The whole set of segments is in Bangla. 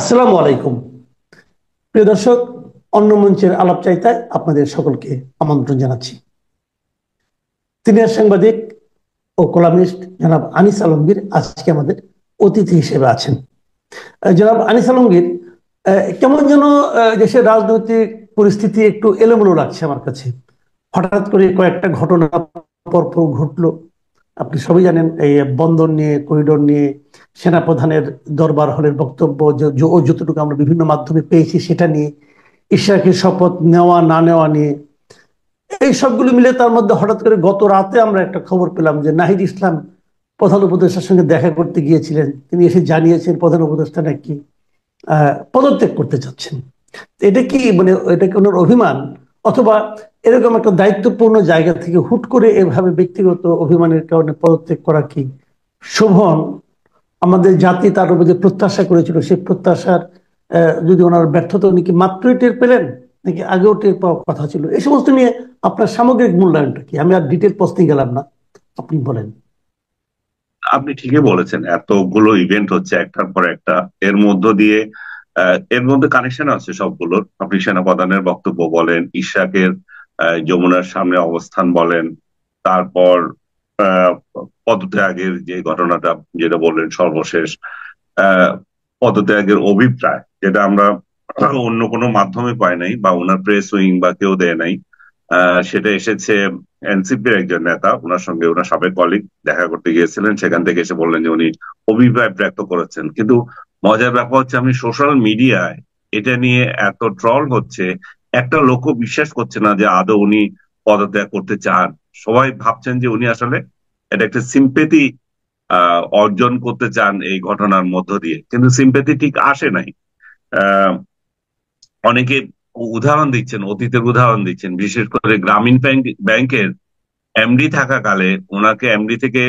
আসসালামু আলাইকুম। প্রিয় দর্শক, অন্য মঞ্চের আলাপ চাইতায় আপনাদের সকলকে আমন্ত্রণ জানাচ্ছি। সিনিয়র সাংবাদিক ও কলামিস্ট জনাব আনিস আলমগীর আজকে আমাদের অতিথি হিসেবে আছেন। জনাব আনিস আলমগীর, কেমন যেন দেশের রাজনৈতিক পরিস্থিতি একটু এলোমেলো লাগছে আমার কাছে। হঠাৎ করে কয়েকটা ঘটনা পরপর ঘটলো। আপনি সবাই জানেন, এই বন্দর নিয়ে, করিডোর নিয়ে, সেনাপ্রধানের দরবার হলের বক্তব্য যতটুকু আমরা বিভিন্ন মাধ্যমে পেয়েছি সেটা নিয়ে, ইশরাকের শপথ নেওয়া না নেওয়া নিয়ে, এই সবগুলো মিলে তার মধ্যে হঠাৎ করে গত রাতে আমরা একটা খবর পেলাম যে নাহিদ ইসলাম প্রধান উপদেষ্টার সঙ্গে দেখা করতে গিয়েছিলেন। তিনি এসে জানিয়েছেন প্রধান উপদেষ্টা নাকি পদত্যাগ করতে চাচ্ছেন। এটা কি মানে এটা কি ওনার অভিমান, অথবা এরকম একটা দায়িত্বপূর্ণ জায়গা থেকে হুট করে এভাবে ব্যক্তিগত অভিমানের কারণে পদত্যাগ করা কি শোভন? আমাদের জাতি তার উপর যে প্রত্যাশা করেছিল সেই প্রত্যাশার যদি ওনার ব্যর্থতা, উনি কি মাত্রই টের পেলেন নাকি আগেও টের পাওয়ার কথা ছিল? এই সমস্ত নিয়ে আপনার সামগ্রিক মূল্যায়নটা কি? আমি আর ডিটেল প্রশ্নে গেলাম না, আপনি বলেন। আপনি ঠিকই বলেছেন, এতগুলো ইভেন্ট হচ্ছে একটার পর একটা। এর মধ্য দিয়ে এর মধ্যে কানেকশন আছে সবগুলোর। আপনি সেনাপ্রধানের বক্তব্য বলেন, ইশরাকের যমুনার সামনে অবস্থান বলেন, তারপর আহ, পদত্যাগের যে ঘটনাটা যেটা বললেন সর্বশেষ, আহ, পদত্যাগের অভিপ্রায় যেটা আমরা অন্য কোনো মাধ্যমে পাই নাই বা ওনার প্রেস উইং বা কেউ দেয় নাই। সেটা এসেছে এনসিপির একজন নেতা, ওনার সঙ্গে ওনার সাবেক কলিগ দেখা করতে গিয়েছিলেন, সেখান থেকে এসে বললেন যে উনি অভিপ্রায় ব্যক্ত করেছেন। কিন্তু মজার ব্যাপার হচ্ছে, আমি সোশ্যাল মিডিয়ায় এটা নিয়ে এত ট্রল হচ্ছে, একটা লোকও বিশ্বাস করছে না যে আদৌ উনি পদত্যাগ করতে চান। সবাই ভাবছেন যে উনি আসলে এটা একটা সিম্পেথি অর্জন করতে চান এই ঘটনার মধ্য দিয়ে, কিন্তু সিম্পেথি ঠিক আসে নাই। আহ অনেকে উদাহরণ দিচ্ছেন, অতীতের উদাহরণ দিচ্ছেন, বিশেষ করে গ্রামীণ ব্যাংকের এমডি থাকাকালে ওনাকে এমডি থেকে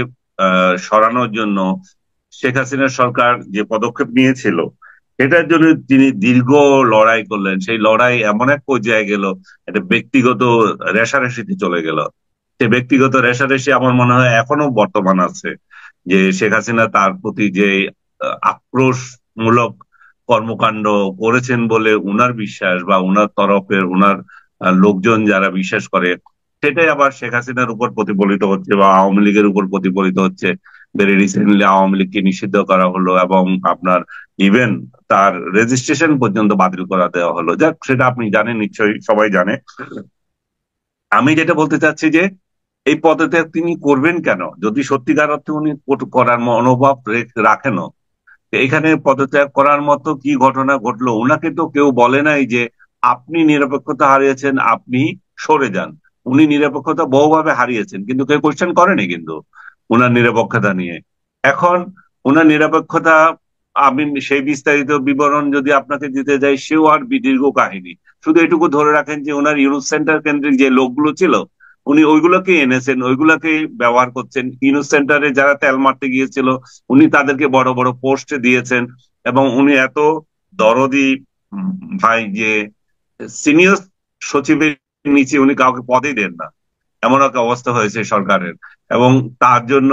সরানোর জন্য শেখ হাসিনা সরকার যে পদক্ষেপ নিয়েছিল, এটার জন্য তিনি দীর্ঘ লড়াই করলেন। সেই লড়াই এমন এক পর্যায়ে গেল, একটা ব্যক্তিগত রেষারেষিতে চলে গেল। সে ব্যক্তিগত রেষারেষি আমার মনে হয় এখনো বর্তমান আছে, যে শেখ হাসিনা তার প্রতি যে আক্রোশমূলক কর্মকাণ্ড করেছেন বলে উনার বিশ্বাস, বা উনার তরফের উনার লোকজন যারা বিশ্বাস করে, সেটাই আবার শেখ হাসিনার উপর প্রতিফলিত হচ্ছে বা আওয়ামী লীগের উপর প্রতিফলিত হচ্ছে। ভেরি রিসেন্টলি আওয়ামী লীগকে নিষিদ্ধ করা হলো, এবং আপনার ইভেন তার রেজিস্ট্রেশন পর্যন্ত বাতিল করা দেওয়া হলো। যাক, সেটা আপনি জানেন, নিশ্চয়ই সবাই জানে। আমি যেটা বলতে চাচ্ছি যে এই পদত্যাগ তিনি করবেন কেন, যদি সত্যিকার অর্থে উনি করার মনোভাব রাখেনও। এখানে পদত্যাগ করার মতো কি ঘটনা ঘটলো? উনাকে তো কেউ বলে নাই যে আপনি নিরপেক্ষতা হারিয়েছেন, আপনি সরে যান। উনি নিরপেক্ষতা বহুভাবে হারিয়েছেন, কিন্তু কেউ কোশ্চেন করেনি কিন্তু উনার নিরপেক্ষতা নিয়ে। এখন উনার নিরপেক্ষতা, আমি সেই বিস্তারিত বিবরণ যদি আপনাকে দিতে যাই, সেও আর দীর্ঘ কাহিনী। শুধু এটুকু ধরে রাখেন যে ওনার ইউনুস সেন্টার কেন্দ্রিক যে লোকগুলো ছিল, উনি ওইগুলোকে এনেছেন, ওইগুলোকে ব্যবহার করছেন। ইউনুস সেন্টারে যারা তেল মারতে গিয়েছিল, উনি তাদেরকে বড় বড় পোস্টে দিয়েছেন। এবং উনি এত দরদি উম, ভাই, যে সিনিয়র সচিবের নিচে উনি কাউকে পদই দেন না, এমন একটা অবস্থা হয়েছে সরকারের। এবং তার জন্য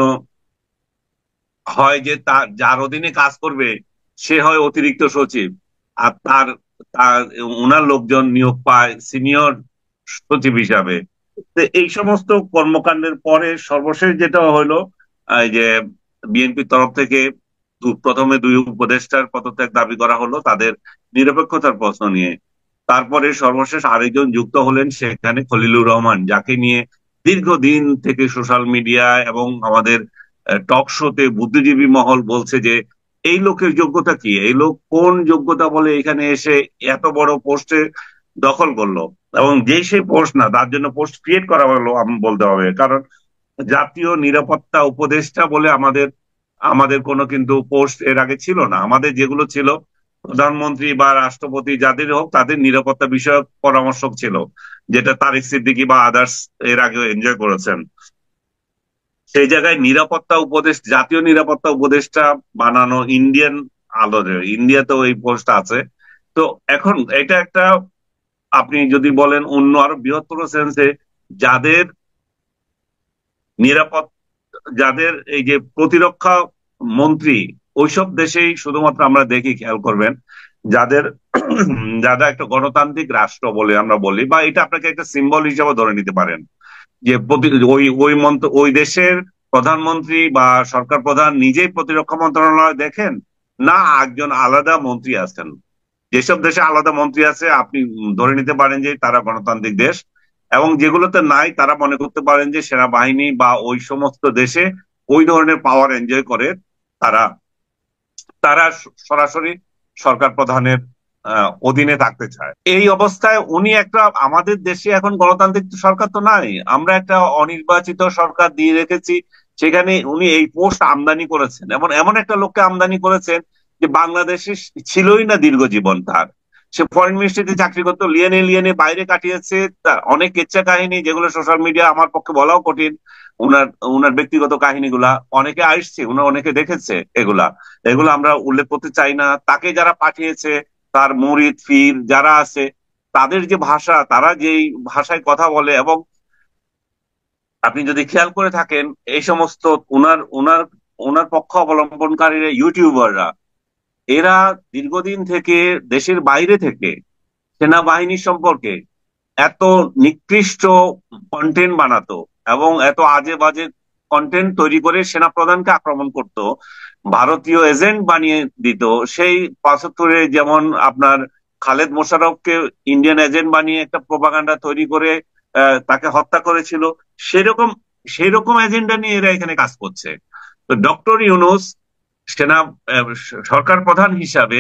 হয় যে তার যার অধীনে কাজ করবে সে হয় অতিরিক্ত সচিব, আর তার তার ওনার লোকজন নিয়োগ পায় সিনিয়র সচিব হিসাবে। তো এই সমস্ত কর্মকাণ্ডের পরে সর্বশেষ যেটা হলো, এই যে বিএনপির তরফ থেকে প্রথমে দুই উপদেষ্টার পদত্যাগ দাবি করা হলো তাদের নিরপেক্ষতার প্রশ্ন নিয়ে। তারপরে সর্বশেষ আরেকজন যুক্ত হলেন সেখানে, খলিলুর রহমান, যাকে নিয়ে দীর্ঘদিন থেকে সোশ্যাল মিডিয়া এবং আমাদের টক শোতে বুদ্ধিজীবী মহল বলছে যে এই লোকের যোগ্যতা কি, এই লোক কোন যোগ্যতা বলে এখানে এসে এত বড় পোস্টে দখল করলো। এবং যে সেই পোস্ট না, তার জন্য পোস্ট ক্রিয়েট করা হলো আমি বলতে হবে। কারণ জাতীয় নিরাপত্তা উপদেষ্টা বলে আমাদের আমাদের কোনো কিন্তু পোস্ট এর আগে ছিল না। আমাদের যেগুলো ছিল, প্রধানমন্ত্রী বা রাষ্ট্রপতি যাদের হোক, তাদের নিরাপত্তা বিষয়ক পরামর্শক ছিল, যেটা তারিক সিদ্দিকী বা আদার্স এর আগেও এনজয় করেছেন। সেই জায়গায় নিরাপত্তা জাতীয় নিরাপত্তা উপদেষ্টা বানানো ইন্ডিয়ান আলোরে, ইন্ডিয়াতেও এই পোস্ট আছে। তো এখন এটা একটা, আপনি যদি বলেন অন্য আরো বৃহত্তর সেন্সে, যাদের নিরাপদ যাদের এই যে প্রতিরক্ষা মন্ত্রী, ওইসব দেশেই শুধুমাত্র আমরা দেখি, খেয়াল করবেন যাদের যারা একটা গণতান্ত্রিক রাষ্ট্র বলে আমরা বলি, বা এটা আপনাকে একটা সিম্বল হিসেবে ধরে নিতে পারেন, যে ওই দেশের প্রধানমন্ত্রী বা সরকার প্রধান নিজেই প্রতিরক্ষা মন্ত্রণালয় দেখেন, না একজন আলাদা মন্ত্রী আছেন। যেসব দেশে আলাদা মন্ত্রী আছে আপনি ধরে নিতে পারেন যে তারা গণতান্ত্রিক দেশ, এবং যেগুলোতে নাই তারা মনে করতে পারেন যে সেনাবাহিনী বা ওই সমস্ত দেশে ওই ধরনের পাওয়ার এনজয় করে তারা তারা সরাসরি সরকার প্রধানের অধীনে থাকতে চায়। এই অবস্থায় উনি একটা, আমাদের দেশে এখন গণতান্ত্রিক সরকার তো নাই, আমরা একটা অনির্বাচিত সরকার দিয়ে রেখেছি, সেখানে উনি এই পোস্ট আমদানি করেছেন, এমন এমন একটা লোককে আমদানি করেছেন যে বাংলাদেশে ছিলই না দীর্ঘ জীবন তার। সে ফরেন মিনিস্ট্রিতে চাকরি করতো, লিয়েনে লিয়েনে বাইরে কাটিয়েছে, তার অনেক কেচ্ছা কাহিনী যেগুলো সোশ্যাল মিডিয়া আমার পক্ষে বলাও কঠিন। উনার উনার ব্যক্তিগত কাহিনীগুলা অনেকে আসছে, উনার অনেকে দেখেছে, এগুলা এগুলো আমরা উল্লেখ করতে চাই না। তাকে যারা পাঠিয়েছে, তার মুরিদ ফির যারা আছে, তাদের যে ভাষা, তারা যেই ভাষায় কথা বলে, এবং আপনি যদি খেয়াল করে থাকেন এই সমস্ত উনার উনার উনার পক্ষ অবলম্বনকারীরা ইউটিউবাররা, এরা দীর্ঘদিন থেকে দেশের বাইরে থেকে সেনাবাহিনী সম্পর্কে এত নিকৃষ্ট কন্টেন্ট বানাতো এবং এত আজে বাজে কন্টেন্ট তৈরি করে সেনাপ্রধানকে আক্রমণ করত, ভারতীয় এজেন্ট বানিয়ে দিত। সেই ৭৫-এ যেমন আপনার খালেদ মোশাররফকে ইন্ডিয়ান এজেন্ট বানিয়ে একটা প্রোপাগান্ডা তৈরি করে তাকে হত্যা করেছিল, সেরকম সেরকম এজেন্ডা নিয়ে এরা এখানে কাজ করছে। তো ডক্টর ইউনূস সেনা সরকার প্রধান হিসাবে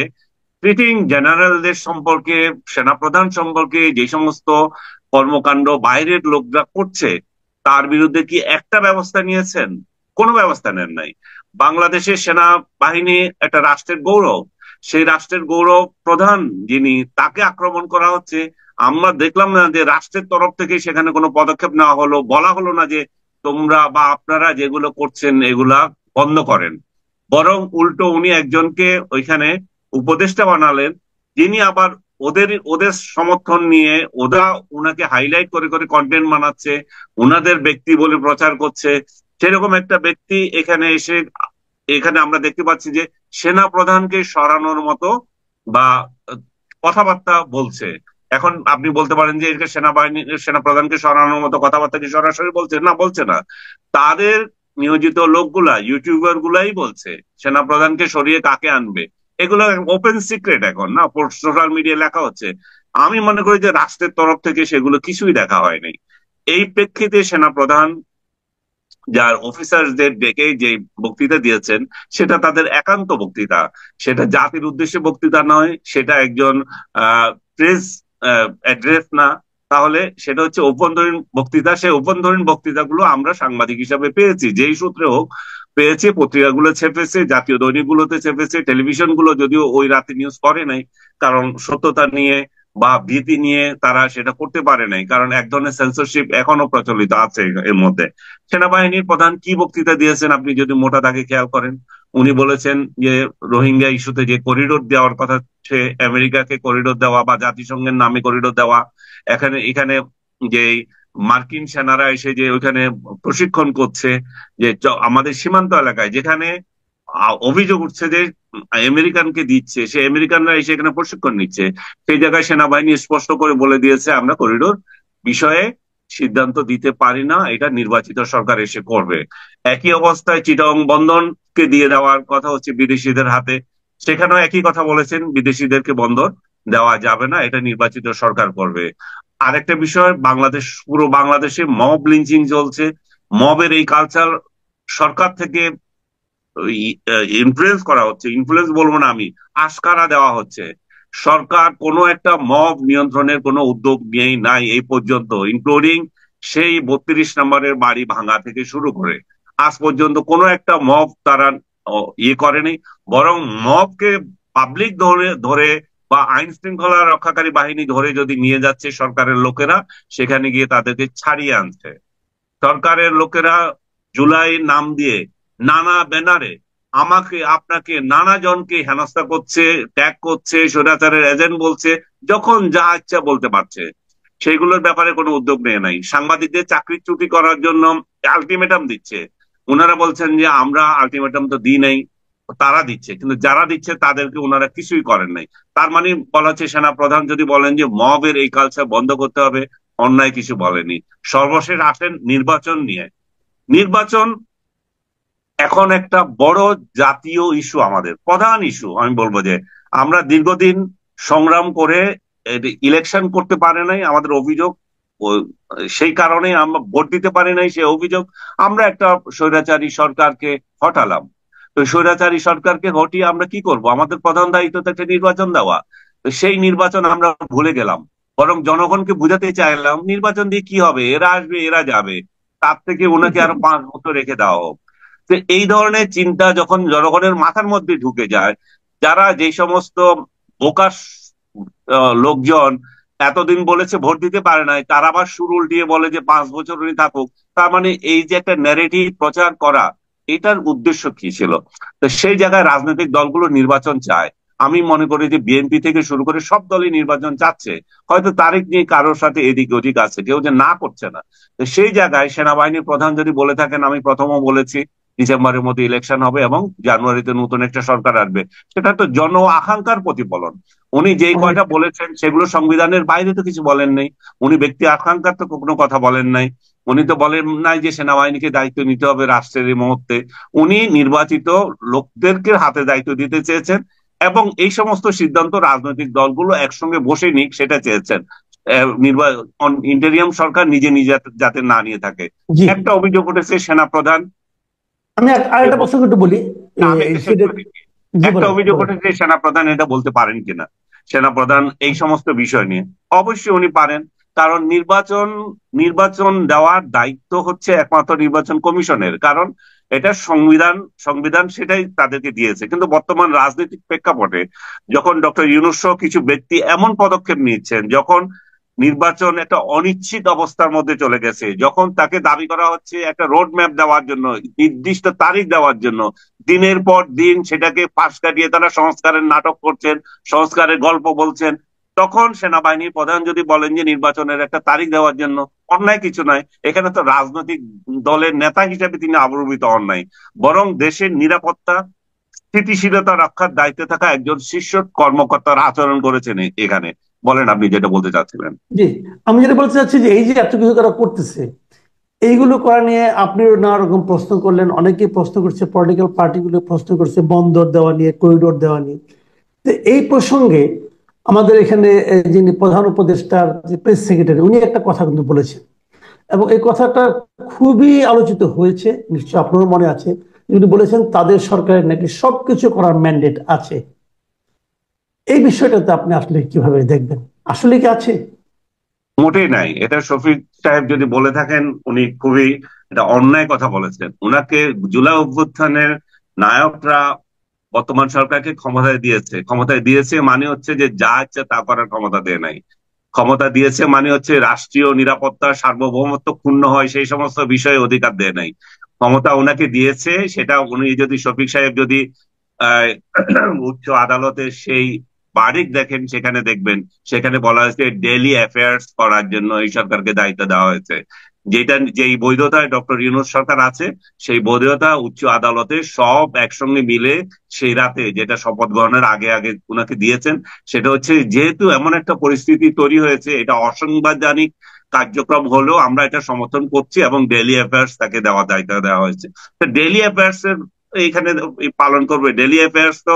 ট্রিটিং জেনারেলদের সম্পর্কে, সেনাপ্রধান সম্পর্কে যে সমস্ত কর্মকাণ্ড বাইরের লোকরা করছে, তার বিরুদ্ধে কি একটা ব্যবস্থা নিয়েছেন? কোনো ব্যবস্থা নেন নাই। বাংলাদেশের সেনাবাহিনী একটা রাষ্ট্রের গৌরব, সেই রাষ্ট্রের গৌরব প্রধান যিনি, তাকে আক্রমণ করা হচ্ছে। আমরা দেখলাম না যে রাষ্ট্রের তরফ থেকে সেখানে কোনো পদক্ষেপ নেওয়া হলো, বলা হলো না যে তোমরা বা আপনারা যেগুলো করছেন এগুলা বন্ধ করেন। বরং উল্টো উনি একজনকে ওইখানে উপদেষ্টা বানালেন, যিনি আবার ওদের ওদের সমর্থন নিয়ে ওরা উনাকে হাইলাইট করে করে কন্টেন্ট বানাচ্ছে, উনাদের ব্যক্তি বলে প্রচার করছে। সেরকম একটা ব্যক্তি এখানে এসে, এখানে আমরা দেখতে পাচ্ছি যে সেনা প্রধানকে সরানোর মতো বা কথাবার্তা বলছে। এখন আপনি বলতে পারেন যে এটা সেনাবাহিনী, সেনা প্রধানকে সরানোর মতো কথাবার্তা কি সরাসরি বলছে? না, বলছে না। তাদের নিয়োজিত লোকগুলা, ইউটিউবার গুলাই বলছে সেনা প্রধানকে সরিয়ে কাকে আনবে। এগুলো ওপেন সিক্রেট এখন, না সোশ্যাল মিডিয়ায় লেখা হচ্ছে। আমি মনে করি যে রাষ্ট্রের তরফ থেকে সেগুলো কিছুই দেখা হয়নি। এই প্রেক্ষিতে সেনা প্রধান যার অফিসারদের ডেকে যে বক্তৃতা দিয়েছেন, সেটা তাদের একান্ত বক্তৃতা, সেটা জাতির উদ্দেশ্যে বক্তৃতা নয়, সেটা একজন প্রেস অ্যাড্রেস না, তাহলে সেটা হচ্ছে অভ্যন্তরীণ বক্তৃতা। সেই অভ্যন্তরীণ বক্তৃতাগুলো আমরা সাংবাদিক হিসাবে পেয়েছি, যেই সূত্রে হোক পেয়েছি। পত্রিকাগুলো ছেপেছে, জাতীয় দৈনিকগুলোতে ছেপেছে, টেলিভিশন গুলো যদিও ওই রাতে নিউজ করে নাই, কারণ সত্যতা নিয়ে বা ভীতি নিয়ে তারা সেটা করতে পারে নাই, কারণ এক ধরনের সেন্সরশিপ এখনো প্রচলিত আছে এর মধ্যে। সেনাবাহিনীর প্রধান কি বক্তৃতা দিয়েছেন আপনি যদি মোটা দাগে খেয়াল করেন, উনি বলেছেন যে রোহিঙ্গা ইস্যুতে যে করিডোর দেওয়ার কথা, সে আমেরিকাকে করিডোর দেওয়া বা জাতিসংঘের নামে করিডোর দেওয়া, এখানে এখানে যে মার্কিন সেনারা এসে যে ওইখানে প্রশিক্ষণ করছে, যে আমাদের সীমান্ত এলাকায় যেখানে অভিযোগ উঠছে যে আমেরিকানকে দিচ্ছে, সে আমেরিকানরা এসে এখানে প্রশিক্ষণ নিচ্ছে, সেই জায়গায় সেনাবাহিনী স্পষ্ট করে বলে দিয়েছে আমরা করিডোর বিষয়ে সিদ্ধান্ত দিতে পারি না, এটা নির্বাচিত সরকার এসে করবে। একই অবস্থায় চিটাগং বন্দরকে দিয়ে দেওয়ার কথা হচ্ছে বিদেশিদের হাতে, সেখানেও একই কথা বলেছেন, বিদেশিদেরকে বন্দর দেওয়া যাবে না, এটা নির্বাচিত সরকার করবে। আরেকটা বিষয়, বাংলাদেশ, পুরো বাংলাদেশে মব লিঞ্চিং চলছে। মবের এই কালচার সরকার থেকে ইনফ্লুয়েন্স করা হচ্ছে, ইনফ্লুয়েন্স বলবো না আমি, আশকারা দেওয়া হচ্ছে। সরকার কোনো একটা মব নিয়ন্ত্রণের কোনো উদ্যোগ নিয়েই নাই এই পর্যন্ত, ইনক্লুডিং সেই ৩২ নম্বরের বাড়ি ভাঙা থেকে শুরু করে আজ পর্যন্ত কোনো একটা মব তারা ইয়ে করেনি। বরং মবকে পাবলিক ধরে ধরে বা আইন শৃঙ্খলা রক্ষাকারী বাহিনী ধরে যদি নিয়ে যাচ্ছে সরকারের লোকেরা, সেখানে গিয়ে তাদেরকে ছাড়িয়ে আনছে। সরকারের লোকেরা জুলাই নাম দিয়ে নানা ব্যানারে আমাকে আপনাকে নানা জনকে হেনস্থা করছে, ট্যাগ করছে, স্বৈরাচারের এজেন্ট বলছে, যখন যা ইচ্ছা বলতে পারছে। সেইগুলোর ব্যাপারে কোনো উদ্যোগ নেয় নাই। সাংবাদিকদের চাকরিচ্যুতি করার জন্য আলটিমেটাম দিচ্ছে, ওনারা বলছেন যে আমরা আলটিমেটাম তো দিই নাই, তারা দিচ্ছে, কিন্তু যারা দিচ্ছে তাদেরকে ওনারা কিছুই করেন নাই। তার মানে বলা হচ্ছে সেনা প্রধান যদি বলেন যে মবের এই কালচার বন্ধ করতে হবে, অন্যায় কিছু বলেনি। সর্বশেষ আসেন নির্বাচন নিয়ে। নির্বাচন এখন একটা বড় জাতীয় ইস্যু, আমাদের প্রধান ইস্যু। আমি বলবো যে আমরা দীর্ঘদিন সংগ্রাম করে ইলেকশন করতে পারে নাই, আমাদের অভিযোগ। সেই কারণে আমরা ভোট দিতে পারি নাই, সেই অভিযোগ। আমরা একটা স্বৈরাচারী সরকারকে হটালাম। তো স্বৈরাচারী সরকারকে হটিয়ে আমরা কি করব? আমাদের প্রধান দায়িত্ব তো একটা নির্বাচন দেওয়া। তো সেই নির্বাচন আমরা ভুলে গেলাম। বরং জনগণকে বুঝাতে চাইলাম নির্বাচন দিয়ে কি হবে, এরা আসবে এরা যাবে, তার থেকে ওনাকে আরো 5 বছর রেখে দেওয়া হোক। তো এই ধরনের চিন্তা যখন জনগণের মাথার মধ্যে ঢুকে যায়, যারা যে সমস্ত বোকাস লোকজন এতদিন বলেছে ভোট দিতে পারে নাই, তারা আবার সুর উল্টিয়ে বলে যে 5 বছর উনি থাকুক। তার মানে এই যে একটা ন্যারেটিভ প্রচার করা, এটার উদ্দেশ্য কি ছিল? তো সেই জায়গায় রাজনৈতিক দলগুলো নির্বাচন চায়। আমি মনে করি যে বিএনপি থেকে শুরু করে সব দলই নির্বাচন চাচ্ছে। হয়তো তারিখ নিয়ে কারোর সাথে এদিক ওদিক আছে, কেউ যে না করছে না। তো সেই জায়গায় সেনাবাহিনীর প্রধান যদি বলে থাকেন, আমি প্রথমও বলেছি ডিসেম্বরের মধ্যে ইলেকশন হবে এবং জানুয়ারিতে নতুন একটা সরকার আসবে, সেটা তো জন আকাঙ্ক্ষার প্রতিফলন। উনি যেই কয়টা বলেছেন সেগুলো সংবিধানের বাইরে তো কিছু বলেন নাই। উনি ব্যক্তি আকাঙ্ক্ষার তো কোনো কথা বলেন নাই। উনি তো বলেন নাই যে সেনাবাহিনীকে দায়িত্ব নিতে হবে রাষ্ট্রের এই মুহূর্তে। উনি নির্বাচিত লোকদেরকে হাতে দায়িত্ব দিতে চেয়েছেন, এবং এই সমস্ত সিদ্ধান্ত রাজনৈতিক দলগুলো একসঙ্গে বসে নিক সেটা চেয়েছেন। নির্বাচন ইন্টেরিয়াম সরকার নিজে নিজে যাতে না নিয়ে থাকে। জি, একটা অভিযোগ উঠেছে সেনাপ্রধান, আমি আরেকটা এবং প্রসঙ্গ একটু বলি। আমি একটা শেষ সেটা, করে দিচ্ছি। জি একটা বলেন অভিযোগ বলেন। উঠেছে সেনাপ্রধান এটা বলতে পারেন কিনা, সেনাপ্রধান এই সমস্ত বিষয় নিয়ে। অবশ্যই উনি পারেন, কারণ নির্বাচন নির্বাচন দেওয়ার দায়িত্ব হচ্ছে একমাত্র নির্বাচন কমিশনের। কারণ এটা সংবিধান, সংবিধান সেটাই তাদেরকে দিয়েছে। কিন্তু বর্তমান রাজনৈতিক প্রেক্ষাপটে যখন ডক্টর ইউনূস সহ কিছু ব্যক্তি এমন পদক্ষেপ নিচ্ছেন, যখন নির্বাচন একটা অনিশ্চিত অবস্থার মধ্যে চলে গেছে, যখন তাকে দাবি করা হচ্ছে একটা রোড ম্যাপ দেওয়ার জন্য, নির্দিষ্ট তারিখ দেওয়ার জন্য, দিনের পর দিন সেটাকে পাশ কাটিয়ে তারা সংস্কারের নাটক করছেন, সংস্কারের গল্প বলছেন, তখন সেনাবাহিনীর প্রধান যদি বলেন যে নির্বাচনের একটা তারিখ দেওয়ার জন্য, অন্যায় কিছু নাই। এখানে তো রাজনৈতিক দলের নেতা হিসেবে তিনি আবির্ভূত হন নাই, বরং দেশের নিরাপত্তা স্থিতিশীলতা রক্ষার দায়িত্বে থাকা একজন শীর্ষ কর্মকর্তার আচরণ করেছেন এখানে। বলেন আপনি যেটা বলতে চাচ্ছিলেন। জি, আমি যেটা বলতে চাচ্ছি যে এই যে এত কিছু তারা করতেছে, এইগুলো করা নিয়ে আপনিও নানা রকম প্রশ্ন করলেন, অনেকেই প্রশ্ন করছে, পলিটিক্যাল পার্টিগুলো প্রশ্ন করছে বন্দর দেওয়া নিয়ে, করিডোর দেওয়া নিয়ে। তো এই প্রসঙ্গে আমাদের এখানে যিনি প্রধান উপদেষ্টার যে প্রেস সেক্রেটারি, উনি একটা কথা কিন্তু বলেছেন, এবং এই কথাটা খুবই আলোচিত হয়েছে, নিশ্চয় আপনারও মনে আছে। উনি বলেছেন তাদের সরকারের নাকি সবকিছু করার ম্যান্ডেট আছে। এই বিষয়টাতে আপনি আসলে কিভাবে দেখবেন, আসলে কি আছে? মোটেই নাই। এটা শফিক সাহেব যদি বলে থাকেন, উনি খুবই এটা অন্যায় কথা বলেছেন। উনাকে জুলাই অভ্যুত্থানের নায়করা বর্তমান সরকারকে ক্ষমতায় দিয়েছে মানে হচ্ছে যে যা ইচ্ছা তা করার ক্ষমতা দেয় নাই। ক্ষমতা দিয়েছে মানে হচ্ছে রাষ্ট্রীয় নিরাপত্তার সার্বভৌমত্ব ক্ষুণ্ণ হয় সেই সমস্ত বিষয়ে অধিকার দেয় নাই। ক্ষমতা ওনাকে দিয়েছে, সেটা উনি যদি শফিক সাহেব যদি আহ উচ্চ আদালতের সেই বারিক দেখেন, সেখানে দেখবেন সেখানে বলা হয়েছে ডেইলি অ্যাফেয়ার্স করার জন্য এই সরকারকে দায়িত্ব দেওয়া হয়েছে। যেটা যেই বৈধতায় ডক্টর ইউনূস সরকার আছে, সেই বৈধতা উচ্চ আদালতে সব একসঙ্গে মিলে সেই রাতে যেটা শপথ গ্রহণের আগে আগে উনাকে দিয়েছেন, সেটা হচ্ছে যেহেতু এমন একটা পরিস্থিতি তৈরি হয়েছে, এটা অসাংবিধানিক কার্যক্রম হলেও আমরা এটা সমর্থন করছি, এবং ডেইলি অ্যাফেয়ার্স তাকে দেওয়া দায়িত্ব দেওয়া হয়েছে। তো ডেইলি অ্যাফেয়ার্স এর এইখানে পালন করবে। ডেইলি অ্যাফেয়ার্স তো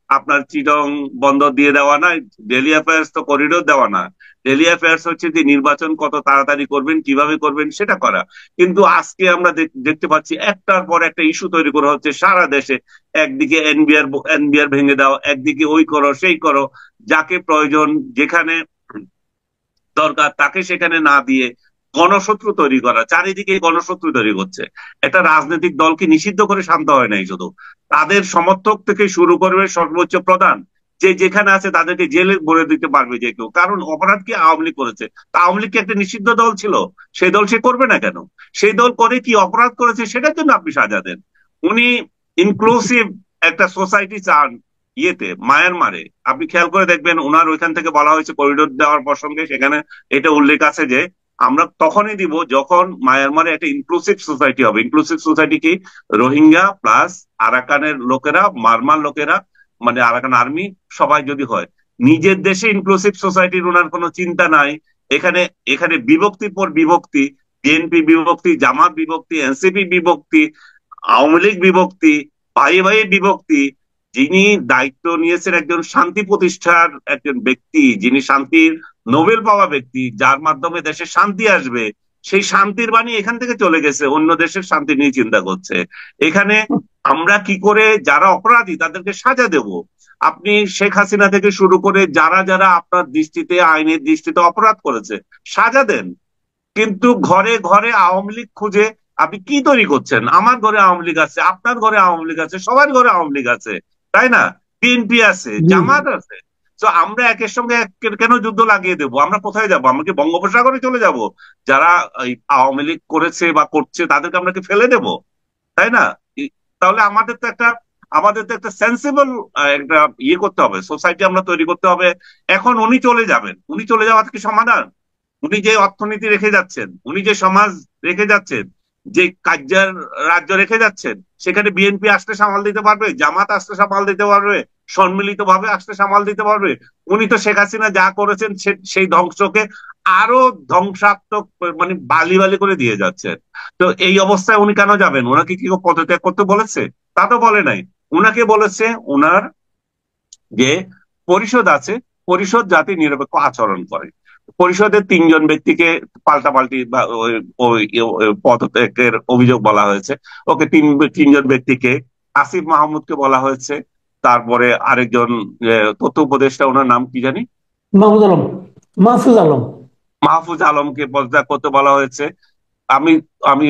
আপনার চিটং বন্দর দিয়ে দেওয়া না, ডেইলি অ্যাফেয়ার্স তো করিডোর দেওয়া না। ডেইলি অ্যাফেয়ার্স হচ্ছে যে নির্বাচন কত তাড়াতাড়ি করবেন, কিভাবে করবেন সেটা করা। কিন্তু আজকে আমরা দেখতে পাচ্ছি একটার পর একটা ইস্যু তৈরি করা হচ্ছে সারা দেশে। একদিকে এনবিআর ভেঙে দাও, একদিকে ওই করো সেই করো, যাকে প্রয়োজন যেখানে দরকার তাকে সেখানে না দিয়ে গণশত্রু তৈরি করা, চারিদিকে গণশত্রু তৈরি করছে। একটা রাজনৈতিক দলকে নিষিদ্ধ করে শান্ত হয় নাই, শুধু তাদের সমর্থক থেকে শুরু করবে সর্বোচ্চ প্রধান, যে যেখানে আছে তাদেরকে জেলে ভরে দিতে পারবে যে কেউ। কারণ অপরাধ কি আওয়ামী লীগ করেছে? তা আওয়ামী লীগ কি একটা নিষিদ্ধ দল ছিল? সেই দল সে করবে না কেন? সেই দল করে কি অপরাধ করেছে সেটার জন্য আপনি সাজা দেন। উনি ইনক্লুসিভ একটা সোসাইটি চান মায়ানমারে। আপনি খেয়াল করে দেখবেন ওনার ওইখান থেকে বলা হয়েছে করিডোর দেওয়ার প্রসঙ্গে, সেখানে এটা উল্লেখ আছে যে আমরা তখনই দিব যখন মায়ানমারে একটা ইনক্লুসিভ সোসাইটি হবে। ইনক্লুসিভ সোসাইটি কি? রোহিঙ্গা প্লাস আরাকানের লোকেরা, মারমার লোকেরা, মানে আরাকান আর্মি সবাই যদি হয়। নিজের দেশে ইনক্লুসিভ সোসাইটির ওনার কোনো চিন্তা নাই। এখানে এখানে বিভক্তির পর বিভক্তি, বিএনপি বিভক্তি, জামাত বিভক্তি, এনসিপি বিভক্তি, আওয়ামী লীগ বিভক্তি, ভাইয়ে ভাইয়ে বিভক্তি। যিনি দায়িত্ব নিয়েছেন একজন শান্তি প্রতিষ্ঠার একজন ব্যক্তি, যিনি শান্তির নোবেল পাওয়া ব্যক্তি, যার মাধ্যমে দেশে শান্তি আসবে, সেই শান্তির বাণী এখান থেকে চলে গেছে, অন্য দেশের শান্তি নিয়ে চিন্তা করছে। এখানে আমরা কি করে যারা অপরাধী তাদেরকে সাজা দেব? আপনি শেখ হাসিনা থেকে শুরু করে যারা যারা আপনার দৃষ্টিতে, আইনের দৃষ্টিতে অপরাধ করেছে, সাজা দেন। কিন্তু ঘরে ঘরে আওয়ামী লীগ খুঁজে আপনি কি তৈরি করছেন? আমার ঘরে আওয়ামী লীগ আছে, আপনার ঘরে আওয়ামী লীগ আছে, সবার ঘরে আওয়ামী লীগ আছে, তাই না? বিএনপি আছে, জি জি। জামাত আছে। তো আমরা একের সঙ্গে কেন যুদ্ধ লাগিয়ে দেবো? আমরা কোথায় যাব? আমরা কি বঙ্গোপসাগরে চলে যাব? যারা এই আওয়ামী লীগ করেছে বা করছে তাদেরকে আমরা কি ফেলে দেব? তাই না? তাহলে আমাদের তো একটা সেন্সিবল একটা ইয়ে করতে হবে, সোসাইটি আমরা তৈরি করতে হবে। এখন উনি চলে যাবেন, উনি চলে যাওয়া কি সমাধান? উনি যে অর্থনীতি রেখে যাচ্ছেন, উনি যে সমাজ রেখে যাচ্ছেন, যে কার্যার রাজ্য রেখে যাচ্ছেন, সেখানে বিএনপি আসতে সামাল দিতে পারবে, জামাত আসতে সামাল দিতে পারবে, সম্মিলিত ভাবে আসতে সামাল দিতে পারবে? উনি তো শেখ হাসিনা যা করেছেন সেই ধ্বংসকে আরো ধ্বংসাত্মক, মানে বালি বালি করে দিয়ে যাচ্ছেন। তো এই অবস্থায় উনি কেন যাবেন? ওনাকে কি পদত্যাগ করতে বলেছে? তা তো বলে নাই। উনাকে বলেছে ওনার যে পরিষদ আছে, পরিষদ যাতে নিরপেক্ষ আচরণ করে। পরিষদের 3জন ব্যক্তিকে পাল্টাপাল্টি বা ওই পদত্যাগের অভিযোগ বলা হয়েছে। ওকে, তিনজন ব্যক্তিকে, আসিফ মাহমুদকে বলা হয়েছে, তারপরে আরেকজন তথ্য উপদেষ্টা, ওনার নাম কি জানি, মাহমুদ আলম, মাহফুজ আলম। মাহফুজ আলমকে পদত্যাগ করতে বলা হয়েছে। আমি আমি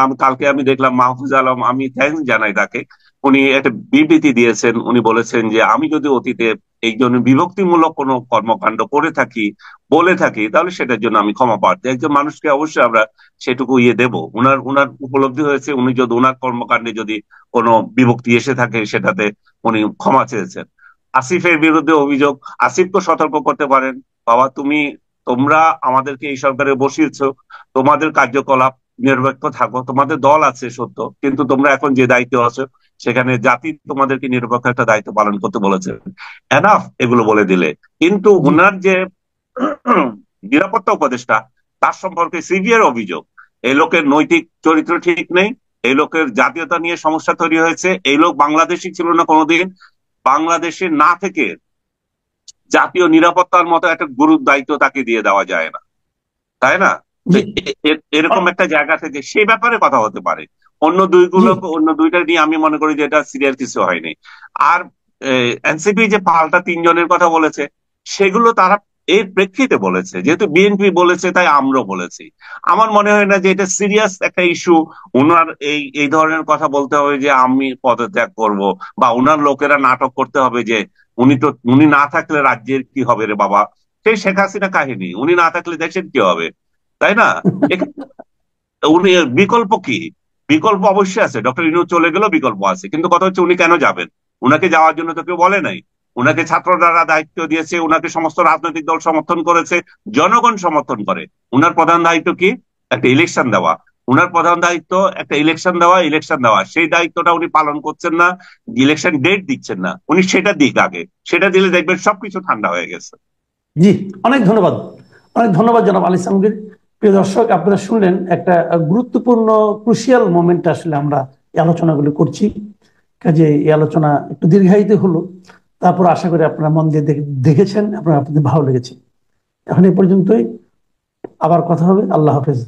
আমি কালকে আমি দেখলাম মাহফুজ আলম, আমি থ্যাঙ্কস জানাই তাকে। উনি একটা বিবৃতি দিয়েছেন। উনি বলেছেন যে আমি যদি অতীতে এই জন্য বিভক্তিমূলক কোনো কর্মকাণ্ড করে থাকি, বলে থাকি, তাহলে সেটার জন্য আমি ক্ষমা প্রার্থী। একজন মানুষকে অবশ্যই আমরা সেটুকু ইয়ে দেব। উনার উনার উপলব্ধি হয়েছে, উনি যদি উনার কর্মকাণ্ডে যদি কোনো বিভক্তি এসে থাকে সেটাতে উনি ক্ষমা চেয়েছেন। আসিফের বিরুদ্ধে অভিযোগ, আসিফকে সতর্ক করতে পারেন, বাবা তোমরা আমাদেরকে এই সরকারে বসিয়েছো, তোমাদের কার্যকলাপ নিরপেক্ষ থাকো, তোমাদের দল আছে সত্য, কিন্তু তোমরা এখন যে দায়িত্ব আছো সেখানে জাতি তোমাদেরকে নিরপেক্ষ একটা দায়িত্ব পালন করতে বলেছে, এনাফ এগুলো বলে দিলে। কিন্তু জি ওনার যে নিরাপত্তা উপদেষ্টা, তার সম্পর্কে সিভিয়ার অভিযোগ। এই লোকের নৈতিক চরিত্র ঠিক নেই, এই লোকের জাতীয়তা নিয়ে সমস্যা তৈরি হয়েছে, এই লোক বাংলাদেশি ছিল না কোনোদিন। বাংলাদেশে না থেকে জাতীয় নিরাপত্তার মতো একটা গুরুর দায়িত্ব তাকে দিয়ে দেওয়া যায় না, তাই না? তো জি এরকম একটা জায়গা থেকে সেই ব্যাপারে কথা হতে পারে। জি। অন্য দুইটা নিয়ে আমি মনে করি যে এটা সিরিয়াস কিছু হয়নি। আর এনসিপি যে পাল্টা 3জনের কথা বলেছে, সেগুলো তারা এর প্রেক্ষিতে বলেছে, যেহেতু বিএনপি বলেছে তাই আমরাও বলেছি। আমার মনে হয় না যে এটা সিরিয়াস একটা ইস্যু। উনার এই এই ধরনের কথা বলতে হবে যে আমি পদত্যাগ করব, বা উনার লোকেরা নাটক করতে হবে যে উনি না থাকলে রাজ্যের কি হবে রে বাবা। সেই শেখ হাসিনা কাহিনী, উনি না থাকলে দেশের কি হবে, তাই না? এখানে উনি বিকল্প কি? বিকল্প অবশ্যই আছে, ডক্টর ইউনূস চলে গেলেও বিকল্প আছে, কিন্তু কথা হচ্ছে উনি কেন যাবেন? উনাকে যাওয়ার জন্য তো কেউ বলে নাই। উনাকে ছাত্ররা দায়িত্ব দিয়েছে, উনাকে সমস্ত রাজনৈতিক দল সমর্থন করেছে, জনগণ সমর্থন করে। উনার প্রধান দায়িত্ব কি? একটা ইলেকশন দেওয়া। উনার প্রধান দায়িত্ব একটা ইলেকশন দেওয়া। সেই দায়িত্বটা উনি পালন করছেন না, ইলেকশন ডেট দিচ্ছেন না। উনি সেটা দিক আগে, সেটা দিলে দেখবেন সবকিছু ঠান্ডা হয়ে গেছে। জি, অনেক ধন্যবাদ। অনেক ধন্যবাদ জনাব আলী সামগীর। প্রিয় দর্শক, আপনারা শুনলেন একটা গুরুত্বপূর্ণ ক্রুশিয়াল মোমেন্টে আসলে আমরা এই আলোচনাগুলো করছি। কাজে এই আলোচনা একটু দীর্ঘায়িত হলো, তারপর আশা করি আপনারা মন দিয়ে দেখেছেন, আপনাদের ভালো লেগেছে। এখন এই পর্যন্তই, আবার কথা হবে। আল্লাহ হাফেজ।